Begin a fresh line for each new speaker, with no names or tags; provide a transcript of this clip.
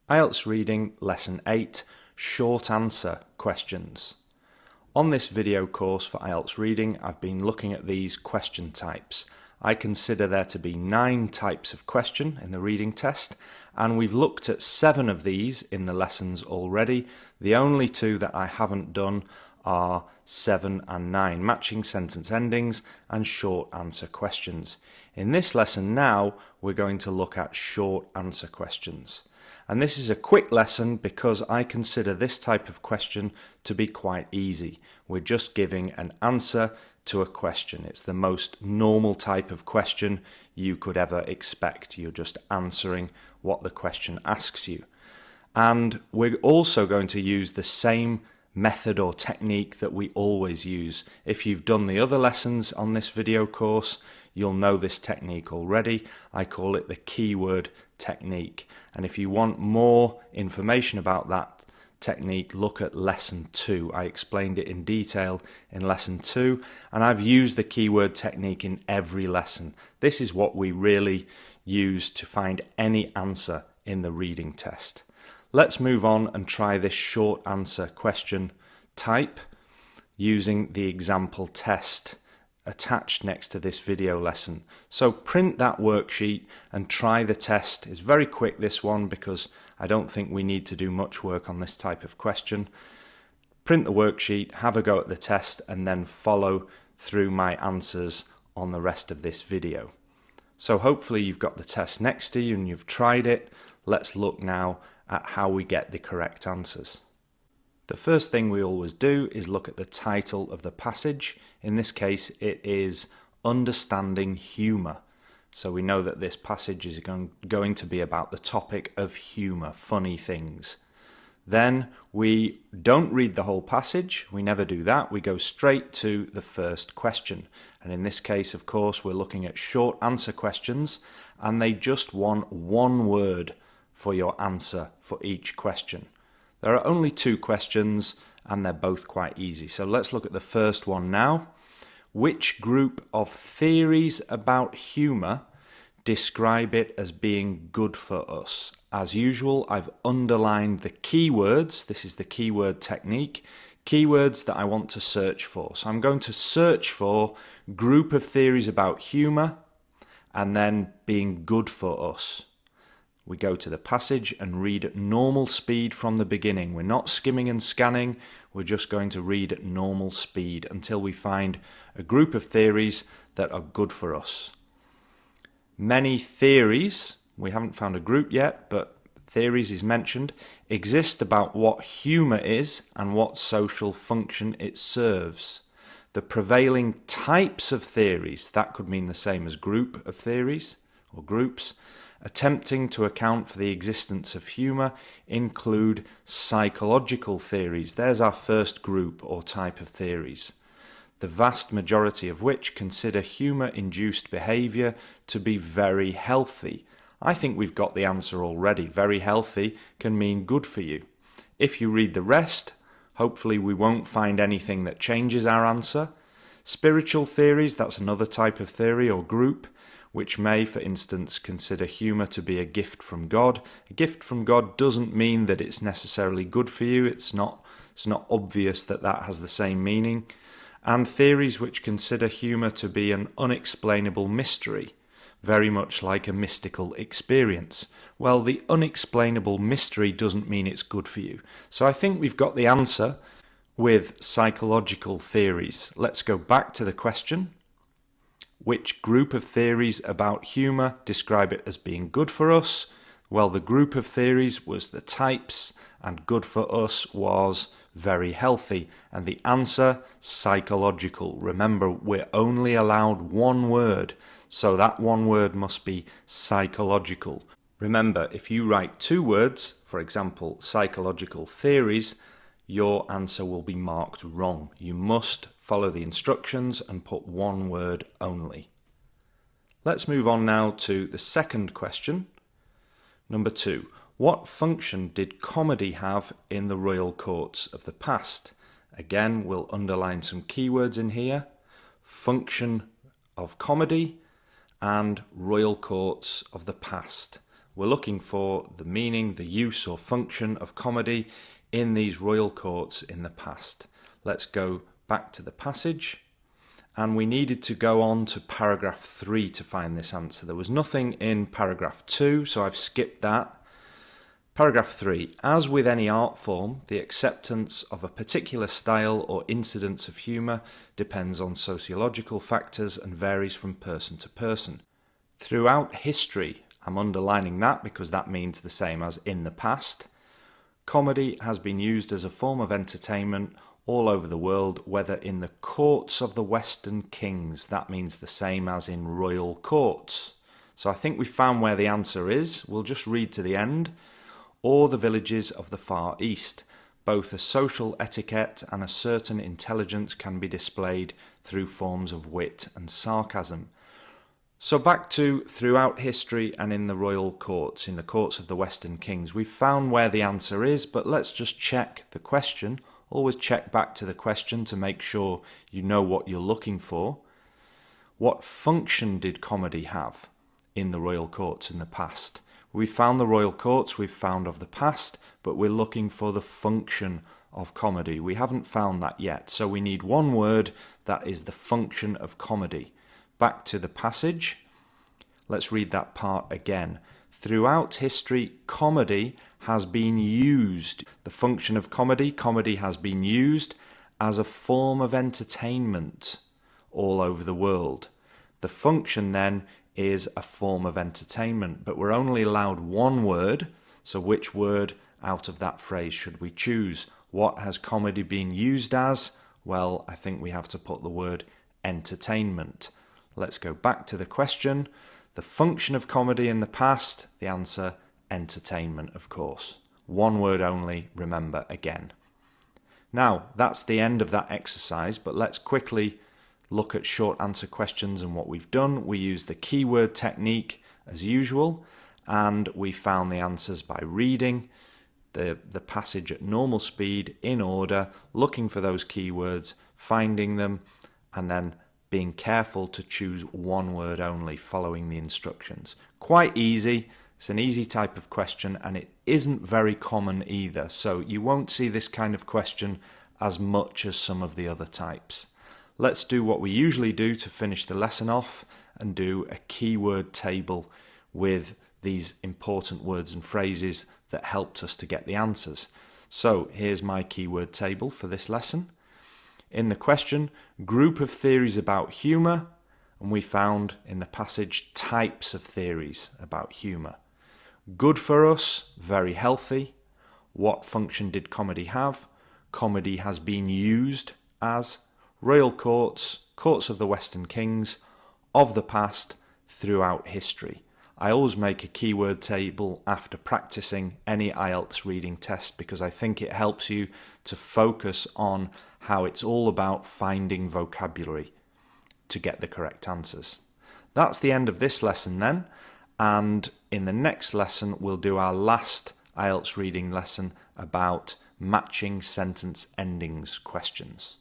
IELTS Reading Lesson 8 Short Answer Questions. On this video course for IELTS Reading, I've been looking at these question types. I consider there to be 9 types of question in the reading test, and we've looked at 7 of these in the lessons already. The only 2 that I haven't done are 7 and 9, matching sentence endings and short answer questions. In this lesson now, we're going to look at short answer questions. And this is a quick lesson because I consider this type of question to be quite easy. We're just giving an answer to a question. It's the most normal type of question you could ever expect. You're just answering what the question asks you. And we're also going to use the same method or technique that we always use. If you've done the other lessons on this video course, you'll know this technique already. I call it the keyword technique. And if you want more information about that technique, look at lesson 2. I explained it in detail in lesson 2, and I've used the keyword technique in every lesson. This is what we really use to find any answer in the reading test. Let's move on and try this short answer question type using the example test attached next to this video lesson. So print that worksheet and try the test. It's very quick, this one, because I don't think we need to do much work on this type of question. Print the worksheet, have a go at the test, and then follow through my answers on the rest of this video. So hopefully you've got the test next to you and you've tried it. Let's look now at how we get the correct answers. The first thing we always do is look at the title of the passage. In this case, it is Understanding Humour. So we know that this passage is going to be about the topic of humour, funny things. Then we don't read the whole passage. We never do that. We go straight to the first question. And in this case, of course, we're looking at short answer questions, and they just want one word for your answer for each question. There are only 2 questions and they're both quite easy. So let's look at the first one now. Which group of theories about humour describe it as being good for us? As usual, I've underlined the keywords. This is the keyword technique. Keywords that I want to search for. So I'm going to search for group of theories about humour and then being good for us. We go to the passage and read at normal speed from the beginning. We're not skimming and scanning. We're just going to read at normal speed until we find a group of theories that are good for us. Many theories, we haven't found a group yet, but theories is mentioned, exist about what humour is and what social function it serves. The prevailing types of theories, that could mean the same as group of theories or groups, attempting to account for the existence of humour include psychological theories. There's our first group or type of theories, the vast majority of which consider humour-induced behaviour to be very healthy. I think we've got the answer already. Very healthy can mean good for you. If you read the rest, hopefully we won't find anything that changes our answer. Spiritual theories, that's another type of theory or group, which may, for instance, consider humour to be a gift from God. A gift from God doesn't mean that it's necessarily good for you. It's not obvious that that has the same meaning. And theories which consider humour to be an unexplainable mystery, very much like a mystical experience. Well, the unexplainable mystery doesn't mean it's good for you. So I think we've got the answer with psychological theories. Let's go back to the question. Which group of theories about humour describe it as being good for us? Well, the group of theories was the types, and good for us was very healthy. And the answer, psychological. Remember, we're only allowed one word, so that one word must be psychological. Remember, if you write 2 words, for example, psychological theories, your answer will be marked wrong. You must follow the instructions and put one word only. Let's move on now to the second question. Number 2. What function did comedy have in the royal courts of the past? Again, we'll underline some keywords in here. Function of comedy and royal courts of the past. We're looking for the meaning, the use or function of comedy in these royal courts in the past. Let's go back to the passage. And we needed to go on to paragraph 3 to find this answer. There was nothing in paragraph 2, so I've skipped that. Paragraph 3. As with any art form, the acceptance of a particular style or incidence of humour depends on sociological factors and varies from person to person. Throughout history, I'm underlining that because that means the same as in the past, comedy has been used as a form of entertainment all over the world, whether in the courts of the Western kings, that means the same as in royal courts. So I think we found where the answer is. We'll just read to the end. Or the villages of the Far East. Both a social etiquette and a certain intelligence can be displayed through forms of wit and sarcasm. So back to throughout history and in the royal courts, in the courts of the Western kings. We've found where the answer is, but let's just check the question. Always check back to the question to make sure you know what you're looking for. What function did comedy have in the royal courts in the past? We've found the royal courts, we've found of the past, but we're looking for the function of comedy. We haven't found that yet, so we need one word that is the function of comedy. Back to the passage. Let's read that part again. Throughout history, comedy has been used. The function of comedy, comedy has been used as a form of entertainment all over the world. The function then is a form of entertainment, but we're only allowed one word, so which word out of that phrase should we choose? What has comedy been used as? Well, I think we have to put the word entertainment. Let's go back to the question. The function of comedy in the past, the answer, entertainment, of course. One word only, remember again. Now, that's the end of that exercise, but let's quickly look at short answer questions and what we've done. We used the keyword technique as usual, and we found the answers by reading the passage at normal speed in order, looking for those keywords, finding them, and then being careful to choose one word only, following the instructions. Quite easy. It's an easy type of question, and it isn't very common either, so you won't see this kind of question as much as some of the other types. Let's do what we usually do to finish the lesson off and do a keyword table with these important words and phrases that helped us to get the answers. So here's my keyword table for this lesson. In the question, group of theories about humour, and we found in the passage types of theories about humour. Good for us, very healthy. What function did comedy have? Comedy has been used as. Royal courts, courts of the Western kings, of the past, throughout history. I always make a keyword table after practicing any IELTS reading test because I think it helps you to focus on how it's all about finding vocabulary to get the correct answers. That's the end of this lesson then, and in the next lesson we'll do our last IELTS reading lesson about matching sentence endings questions.